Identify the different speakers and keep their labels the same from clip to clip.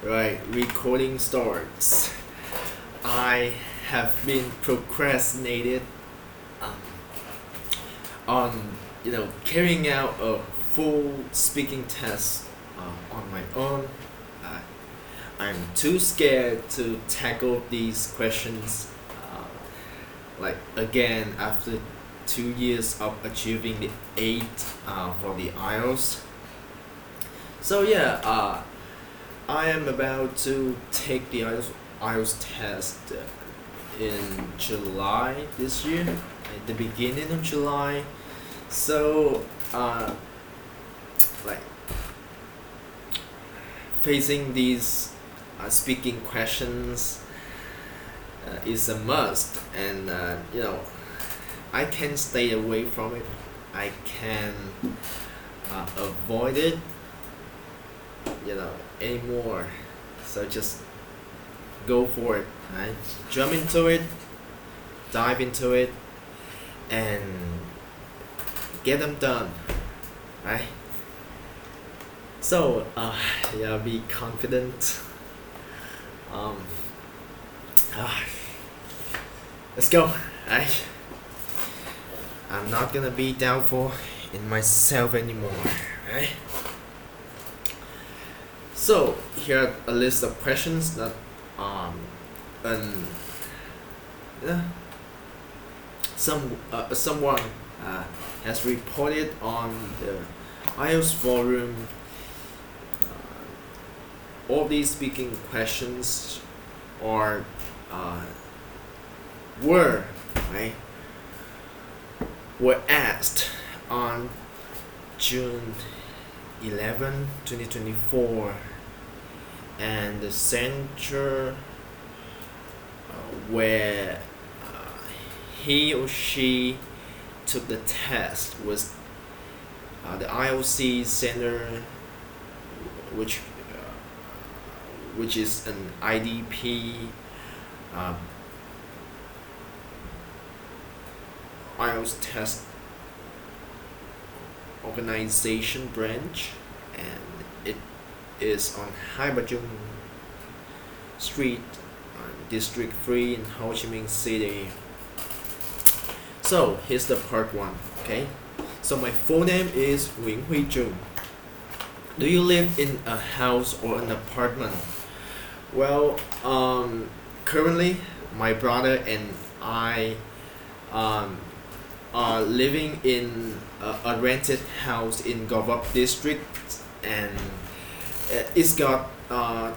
Speaker 1: Right, recording starts. I have been procrastinated um, on carrying out a full speaking test on my own. Uh, I'm too scared to tackle these questions. Like again, after 2 years of achieving the eight for the IELTS. So yeah, I am about to take the IELTS test in July this year, at the beginning of July. So, like facing these speaking questions is a must, and I can stay away from it. I can avoid it, anymore. So just go for it, right? Jump into it, dive into it, and get them done, right? So, yeah, be confident. Um, ah, let's go, right? I'm not gonna be doubtful in myself anymore, right? So here are a list of questions that and someone has reported on the IELTS forum. All these speaking questions are were right were asked on June 11, 2024, and the center where he or she took the test was the IOC center, which is an IDP IELTS test organization branch, and it is on Hai Ba Trung Street, District 3 in Ho Chi Minh City. So here's the part one. Okay, so my full name is Nguyễn Huy Trung. Do you live in a house or an apartment? Well, currently my brother and I are living in a rented house in Go Vấp district, and it's got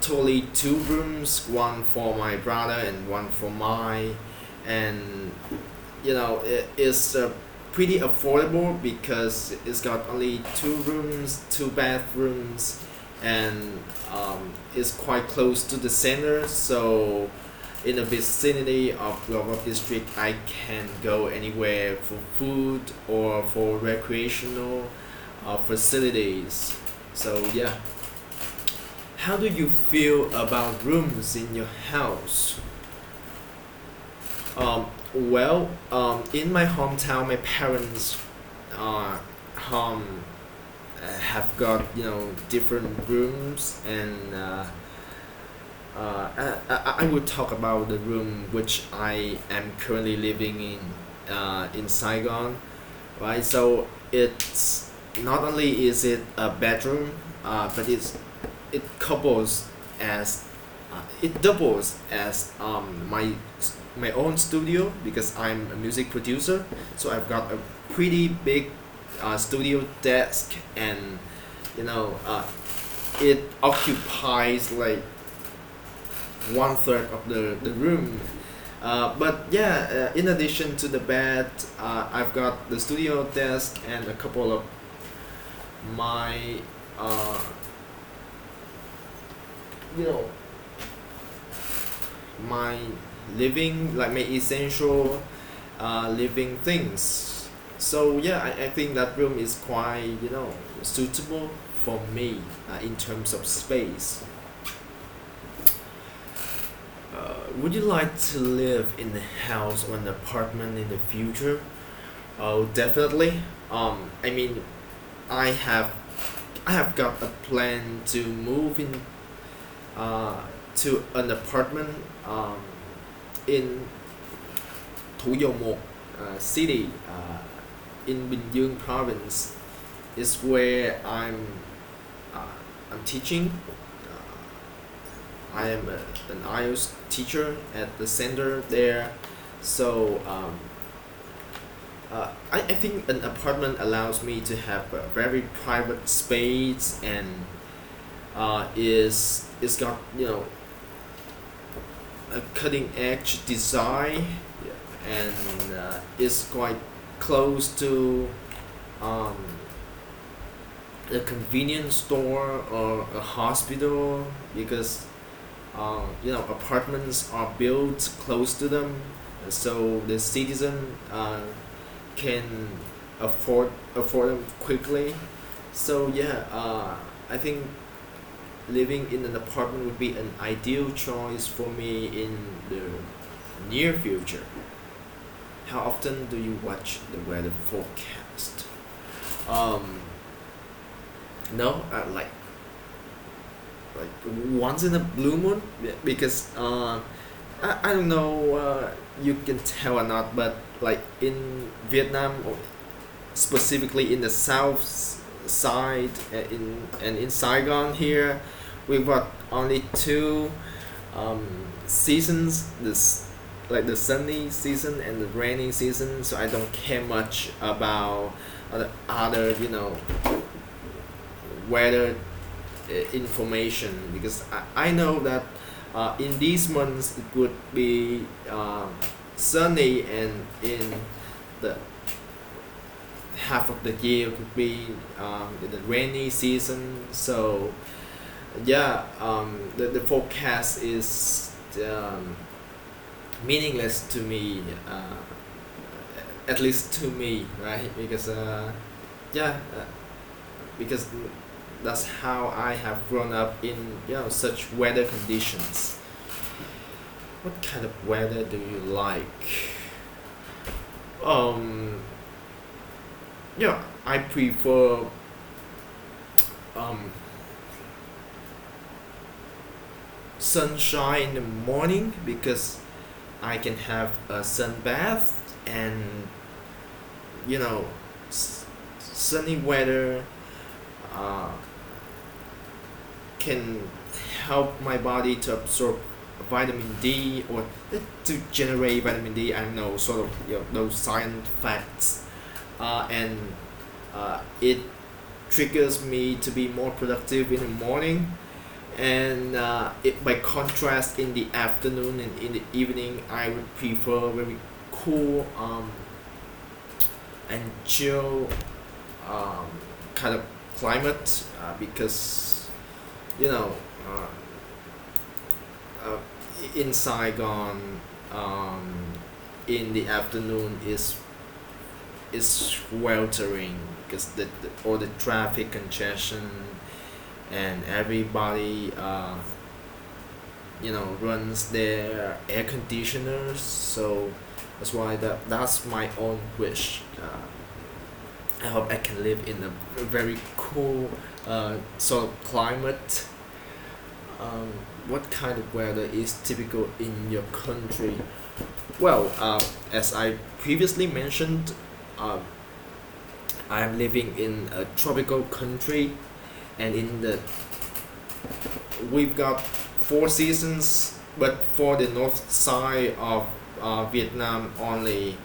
Speaker 1: totally two rooms, one for my brother and one for mine, and it is pretty affordable because it's got only two rooms, two bathrooms, and it's quite close to the center. So in the vicinity of Go Vấp district, I can go anywhere for food or for recreational facilities. So yeah. How do you feel about rooms in your house? In my hometown, my parents have got different rooms, and I would talk about the room which I am currently living in Saigon, right? So it's not only is it a bedroom, but it couples as it doubles as my own studio, because I'm a music producer. So I've got a pretty big studio desk, and it occupies like 1/3 of the room. But yeah, in addition to the bed, I've got the studio desk and a couple of my my living, like my essential living things. So yeah, I think that room is quite suitable for me in terms of space. Would you like to live in a house or an apartment in the future? Oh, definitely. I mean, I have got a plan to move uh, to an apartment in Thủ Dầu Một city in Bình Dương province is where I'm teaching. I am an IELTS teacher at the center there, so I think an apartment allows me to have a very private space and is got a cutting edge design and is quite close to um, a convenience store or a hospital because apartments are built close to them, so the citizen can afford them quickly. So yeah, I think living in an apartment would be an ideal choice for me in the near future. How often do you watch the weather forecast? Um, no, like once in a blue moon because I don't know you can tell or not, but like in Vietnam or specifically in the south side in Saigon here we've got only two seasons, this like the sunny season and the rainy season, so I don't care much about other weather information because I know that in these months it would be sunny and in the half of the year could be the rainy season. So yeah, the forecast is meaningless to me, at least to me, right? Because yeah, because that's how I have grown up in such weather conditions. What kind of weather do you like? Um, I prefer um, sunshine in the morning because I can have a sun bath and sunny weather uh, can help my body to absorb vitamin D or to generate vitamin D. I don't know, sort of those science facts, and it triggers me to be more productive in the morning. And by contrast, in the afternoon and in the evening, I would prefer very cool and chill kind of climate because you know uh, uh, in Saigon in the afternoon is sweltering because all the traffic congestion and everybody runs their air conditioners, so that's why that's my own wish. I hope I can live in a very cool sort of climate. What kind of weather is typical in your country? Well, as I previously mentioned, uh, I am living in a tropical country, and we've got 4 seasons, but for the north side of Vietnam only,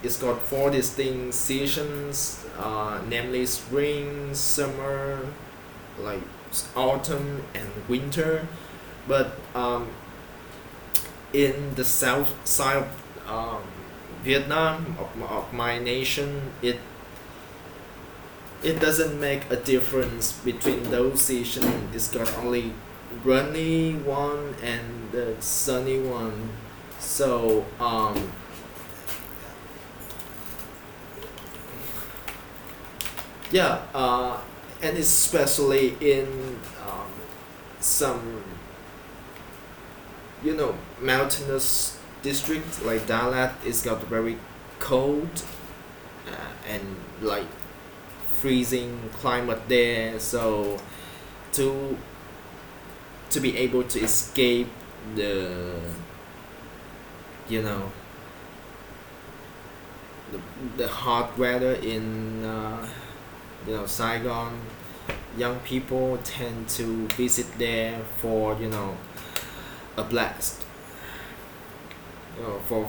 Speaker 1: it's got 4 distinct seasons, namely spring, summer, like autumn and winter. But in the south side of Vietnam, of my nation, it doesn't make a difference between those seasons. It's got only rainy one and the sunny one. So yeah, and especially in some mountainous district like Dalat, it's got very cold and like freezing climate there. So to to be able to escape the, you know, the hot weather in Saigon. Young people tend to visit there for a blast, for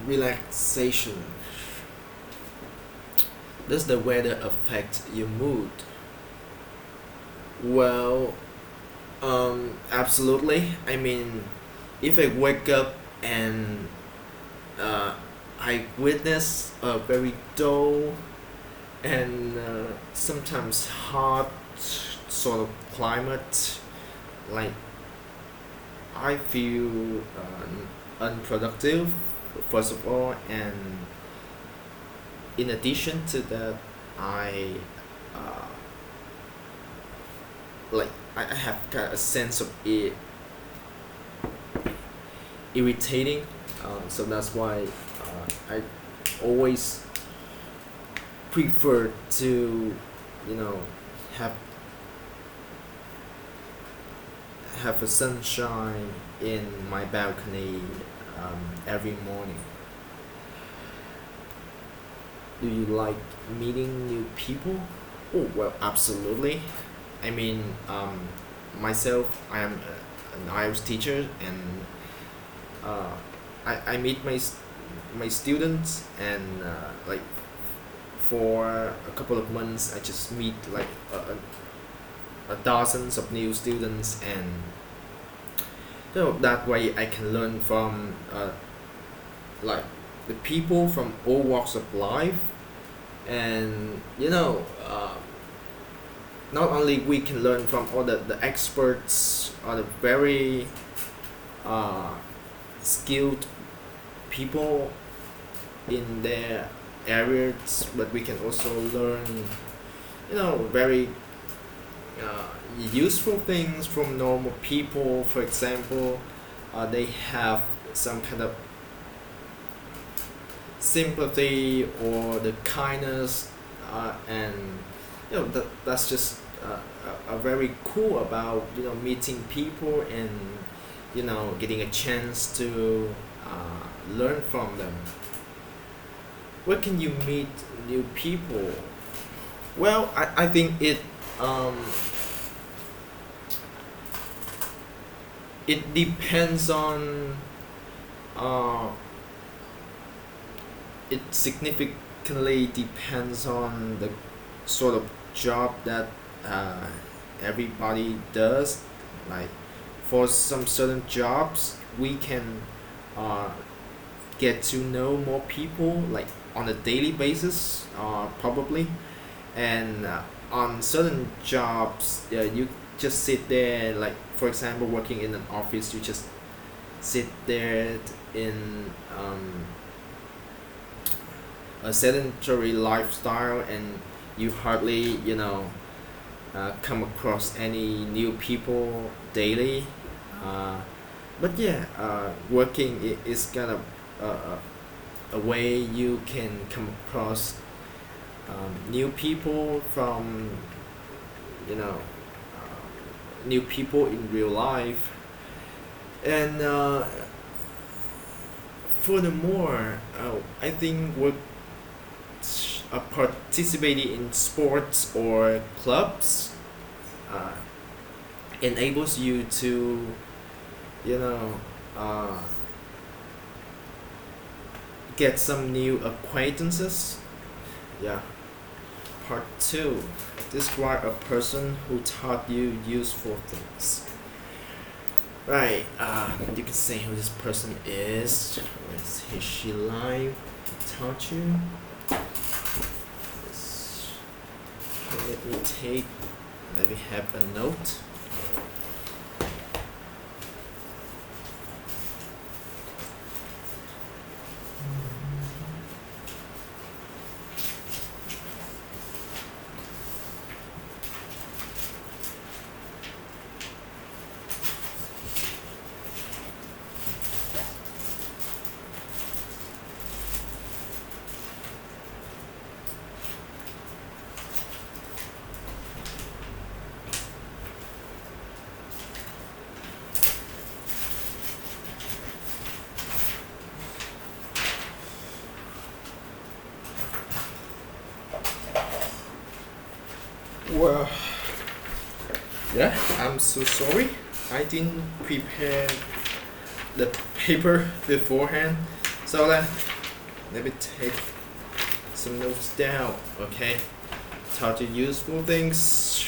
Speaker 1: relaxation. Does the weather affect your mood? Well, absolutely. I mean, if I wake up and I witness a very dull and sometimes hot sort of climate, like I feel unproductive, first of all, and in addition to that, I uh, I have got a sense of irritating. So that's why I always prefer to you know have have a sunshine in my balcony every morning. Do you like meeting new people? Oh well, absolutely. I mean, myself, I am an IELTS teacher, and uh, I meet my students, and like for a couple of months, I just meet like a dozens of new students, and that way I can learn from like the people from all walks of life, and not only we can learn from all the experts or the very uh, skilled people in their areas, but we can also learn very uh, useful things from normal people. For example, they have some kind of sympathy or the kindness, and that's just a very cool about meeting people, and getting a chance to learn from them. Where can you meet new people? Well, I think um, it depends on uh, it significantly depends on the sort of job that uh, everybody does. Like for some certain jobs, we can uh, get to know more people like on a daily basis, probably. And on certain jobs, you just sit there. Like for example, working in an office, you just sit there in a sedentary lifestyle, and you hardly come across any new people daily. But yeah, working is kind of a way you can come across new people from new people in real life. And furthermore, I think work participating in sports or clubs uh, enables you to you know uh, get some new acquaintances. Yeah. Part 2. Describe a person who taught you useful things. Right. You can say who this person is. Is he, she live? Taught you? Yes. Okay, let me have a note. Well, yeah, I'm so sorry. I didn't prepare the paper beforehand. So let me take some notes down, okay? How to useful things.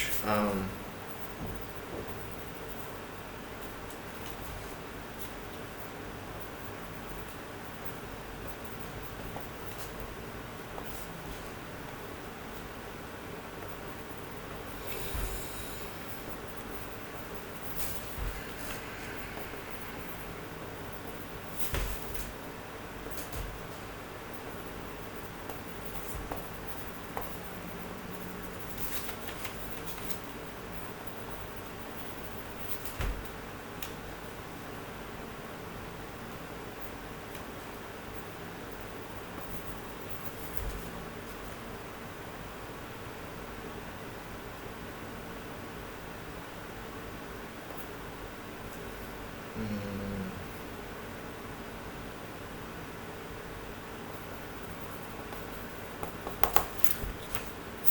Speaker 1: Mm,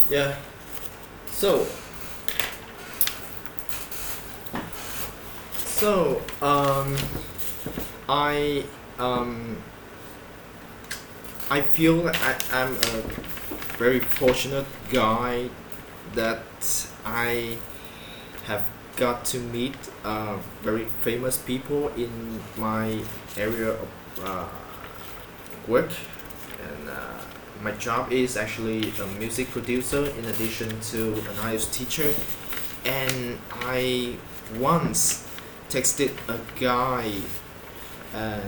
Speaker 1: yeah. So so I um I feel that I'm a very fortunate guy that I have got to meet very famous people in my area of work, and my job is actually a music producer in addition to an IELTS teacher. And I once texted a guy uh,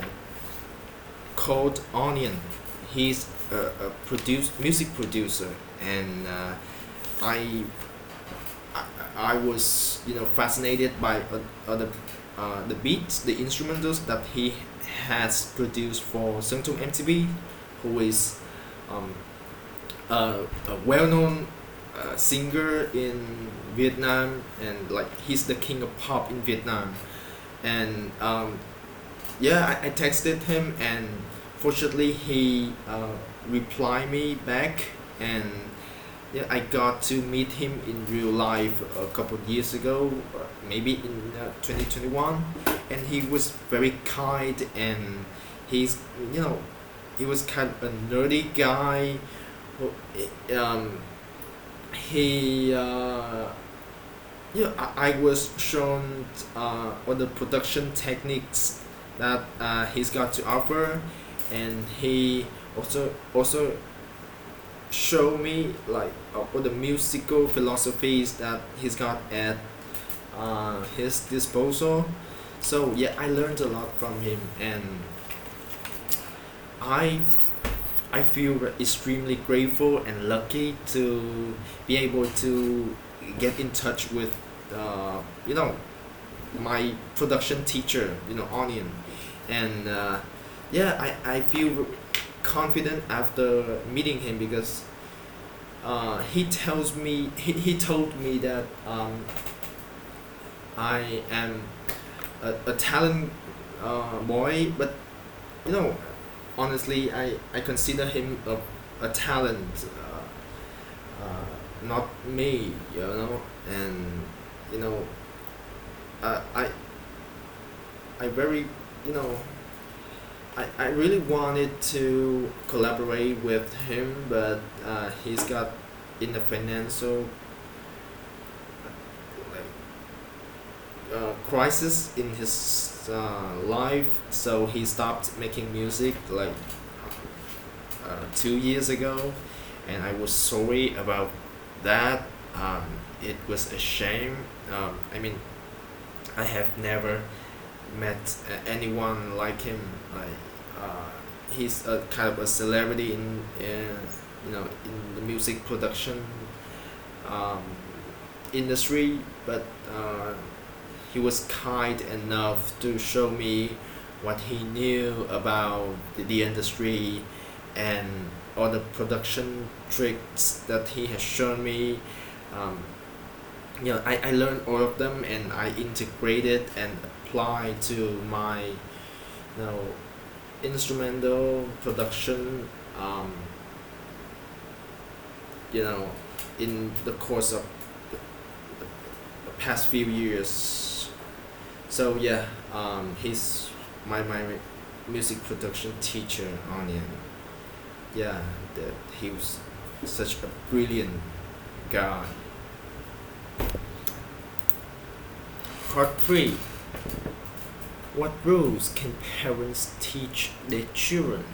Speaker 1: called Onion. He's music producer, and I I was fascinated by other the beats, the instrumentals that he has produced for Sungtung MTV, who is um, a well-known singer in Vietnam, and like he's the king of pop in Vietnam. And yeah, I texted him, and fortunately he replied me back, and yeah, I got to meet him in real life a couple of years ago, maybe in 2021, and he was very kind, and he's he was kind of a nerdy guy. Um, he I was shown all the production techniques that he's got to offer, and he also show me like all the musical philosophies that he's got at his disposal. So yeah, I learned a lot from him, and I I feel extremely grateful and lucky to be able to get in touch with uh, you know my production teacher, Onion. And yeah, I feel confident after meeting him, because he told me that I am a talent boy, but you know honestly I consider him a talent, not me, and you know uh, I I very you know I really wanted to collaborate with him, but he's got in the financial crisis in his life, so he stopped making music like 2 years ago, and I was sorry about that. It was a shame. I mean, I have never met anyone like him. Like he's a kind of a celebrity in the music production um, industry, but he was kind enough to show me what he knew about the industry, and all the production tricks that he has shown me. Um, I learned all of them, and I integrated and applied to my instrumental production, you know in the course of past few years. So yeah, he's my music production teacher on it. Yeah, that he was such a brilliant guy. Part 3. What rules can parents teach their children?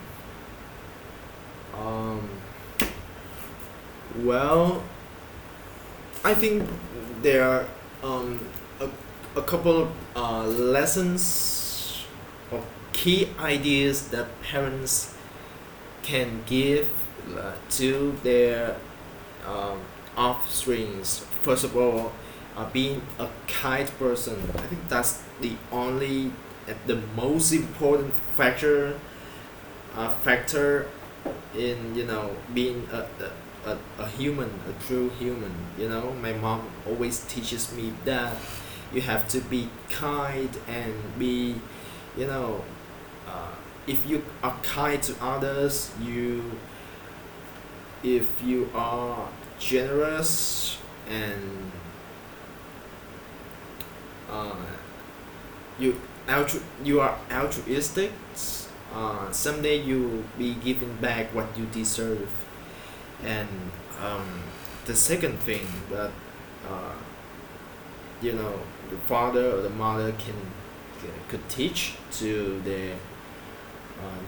Speaker 1: Um, well, I think there are a couple of lessons or key ideas that parents can give to their um, offsprings. First of all, being a kind person. I think that's the only and the most important factor in being a human, a true human. My mom always teaches me that you have to be kind and be, you know if you are kind to others, if you are generous and uh, you are altruistic, someday you'll be giving back what you deserve. And um, the second thing that uh, the father or the mother could teach to their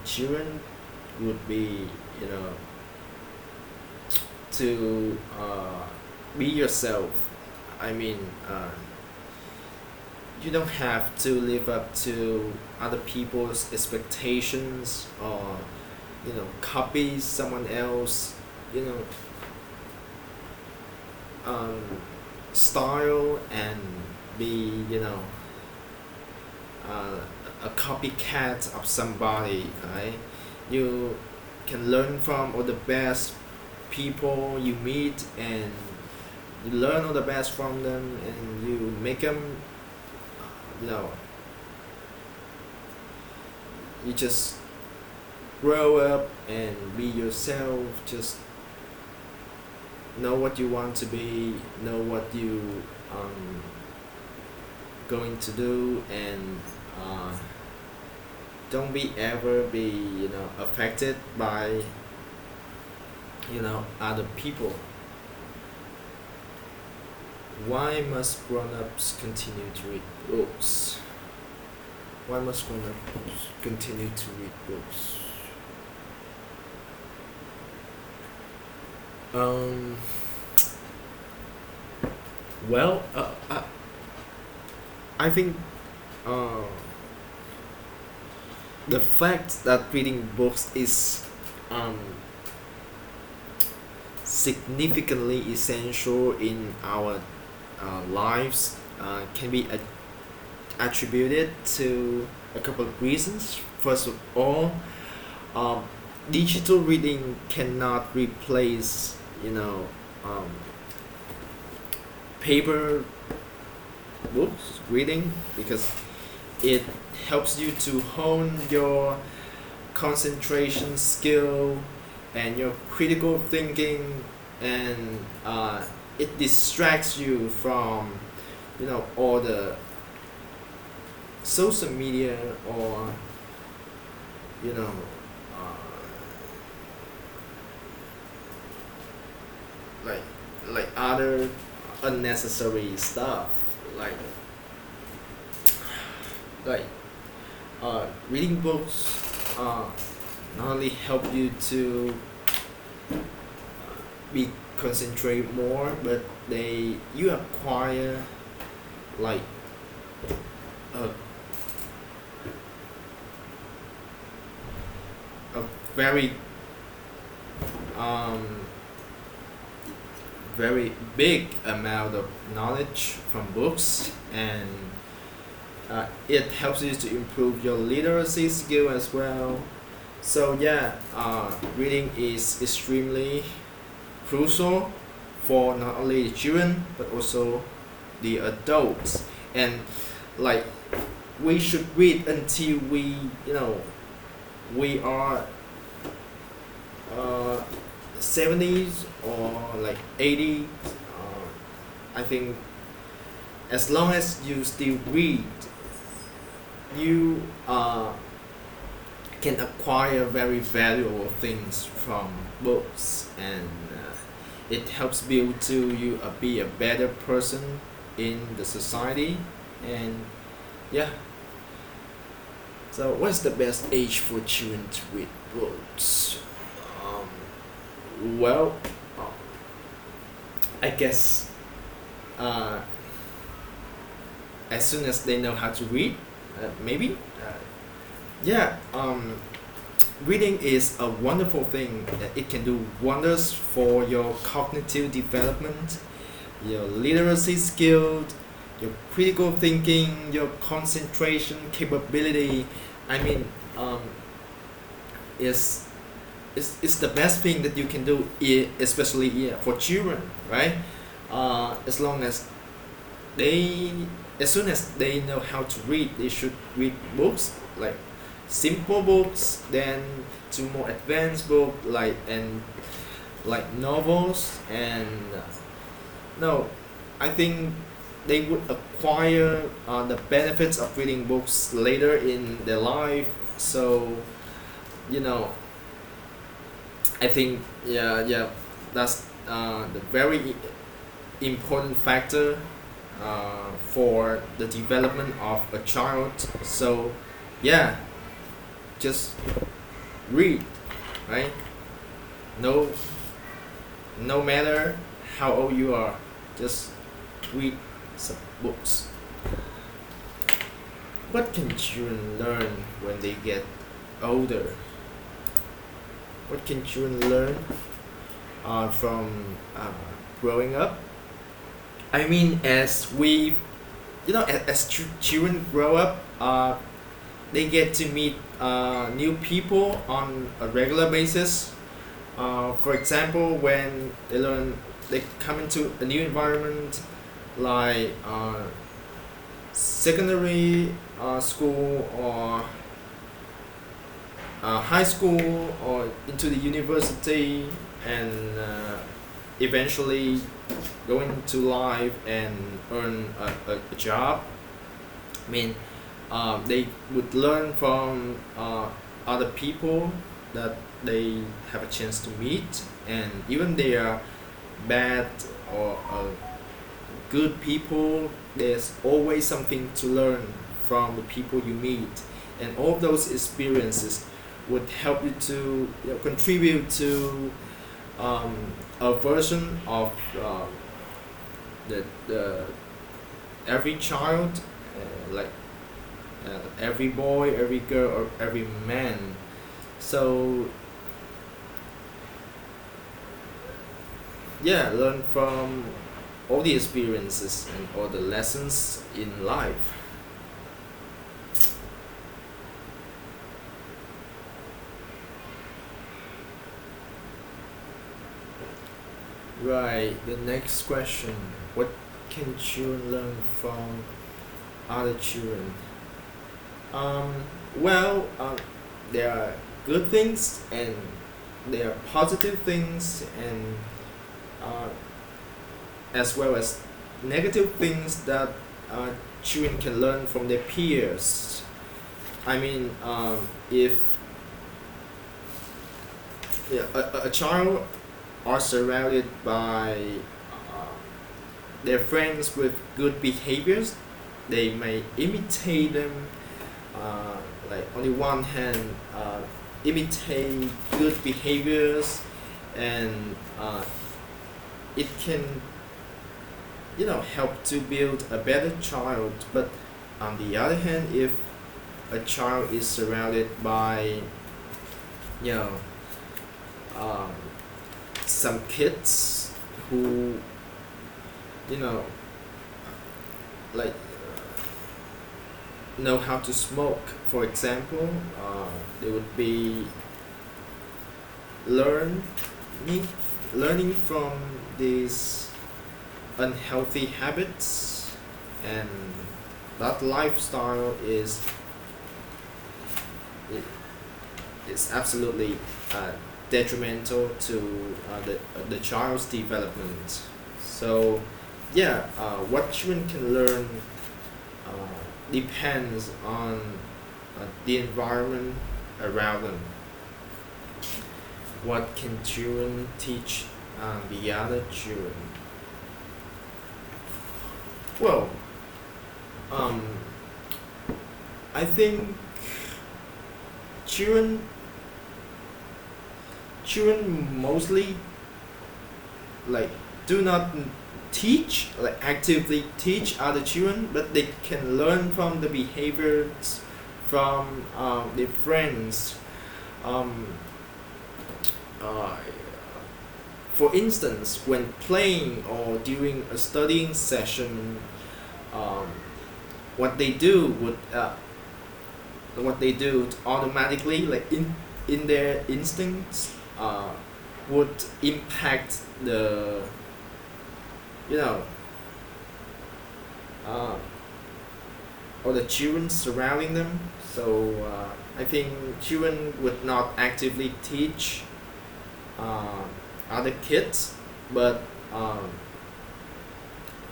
Speaker 1: children would be, to be yourself. I mean, you don't have to live up to other people's expectations, or copy someone else, you know um, style, and be, uh, a copycat of somebody, right? You can learn from all the best people you meet, and you learn all the best from them, and you make them, you know you just grow up and be yourself. Just know what you want to be, know what you going to do, and don't be ever be, affected by, other people. Why must grown-ups continue to read books? Why must grown-ups continue to read books? Um, well, I think uh, the fact that reading books is um, significantly essential in our lives can be attributed to a couple of reasons. First of all, um, digital reading cannot replace, um, paper books reading, because it helps you to hone your concentration skill and your critical thinking, and it distracts you from, all the social media, or you know like other unnecessary stuff, like like reading books not only help you to be concentrate more, but you acquire like a a very um very big amount of knowledge from books, and it helps you to improve your literacy skill as well. So yeah, reading is extremely crucial for not only the children but also the adults. And like, we should read until we are 70s or like 80s. I think as long as you still read, you can acquire very valuable things from books, and it helps build to you be a better person in the society. And yeah, so what's the best age for children to read books? Well, uh, I guess uh, as soon as they know how to read, maybe. Yeah, reading is a wonderful thing. It can do wonders for your cognitive development, your literacy skills, your critical thinking, your concentration capability. I mean, is it's the best thing that you can do, especially, yeah, for children, right? As long as they, as soon as they know how to read, they should read books like simple books, then to more advanced book like novels. And no, I think they would acquire the benefits of reading books later in their life. So, you know, I think, yeah, that's the very important factor for the development of a child. So yeah, just read, right? No, no matter how old you are, just read some books. What can children learn when they get older? What can children learn from growing up? I mean, as we, as children grow up, they get to meet new people on a regular basis. For example, when they come into a new environment, like secondary school, or high school, or into the university, and eventually go into life and earn a job. I mean, they would learn from other people that they have a chance to meet, and even they are bad or good people, there's always something to learn from the people you meet, and all of those experiences would help you to, contribute to a version of the every child, like every boy, every girl, or every man. So yeah, learn from all the experiences and all the lessons in life. Right, the next question. What can children learn from other children? Well, there are good things, and there are positive things, and as well as negative things that children can learn from their peers. I mean, if, yeah, a child are surrounded by their friends with good behaviors, they may imitate them. Like, on the one hand, imitate good behaviors, and it can, help to build a better child. But on the other hand, if a child is surrounded by, you know um, some kids who, like, know how to smoke, for example, they would be learning learning from these unhealthy habits, and that lifestyle is absolutely detrimental to the child's development. So what children can learn depends on the environment around them. What can children teach the other children? Well, I think children mostly like do not teach, like actively teach other children, but they can learn from the behaviors from their friends. um, uh, for instance, when playing or during a studying session, um, what they do would what they do automatically, like in their instincts, would impact the, you know, uh, or the children surrounding them. So I think children would not actively teach other kids, but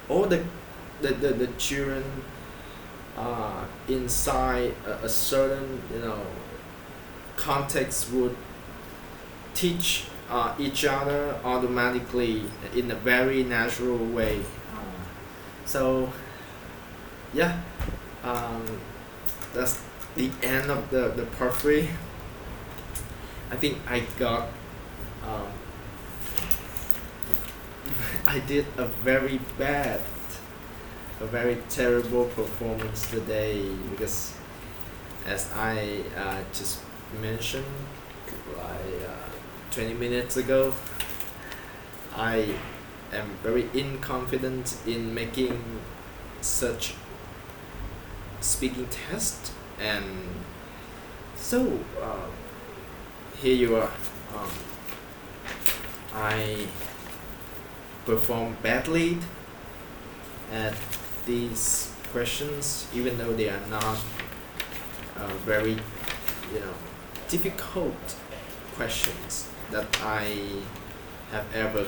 Speaker 1: all the children inside a certain, you know, context would teach each other automatically in a very natural way. So yeah, that's the end of the part 3. I think I got I did a very terrible performance today, because as I just mentioned like 20 minutes ago, I am very inconfident in making such speaking test, and so here you are. I performed badly at these questions, even though they are not very, you know, difficult questions that I have ever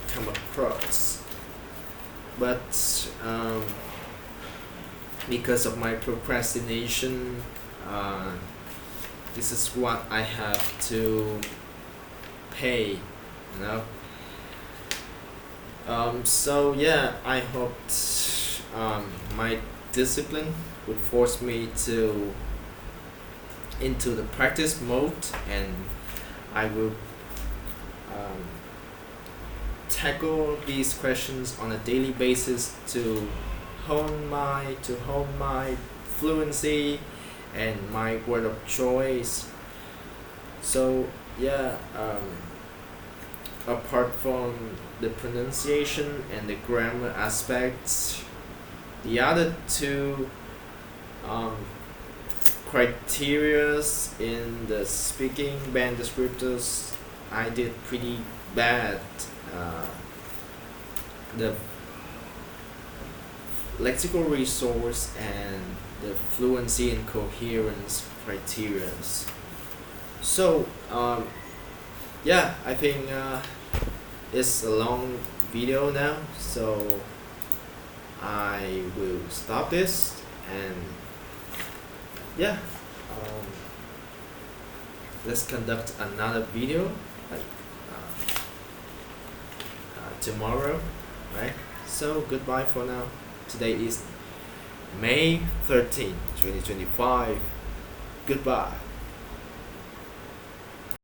Speaker 1: come across. But because of my procrastination, this is what I have to pay, you know. So yeah, I hoped my discipline would force me to into the practice mode, and I will tackle these questions on a daily basis to hone my fluency and my word of choice. So yeah, apart from the pronunciation and the grammar aspects, the other two criterias in the speaking band descriptors, I did pretty bad. The lexical resource and the fluency and coherence criterias. So yeah, I think it's a long video now, so I will stop this, and yeah, let's conduct another video like tomorrow, right? So goodbye for now. Today is May 13, 2025. Goodbye.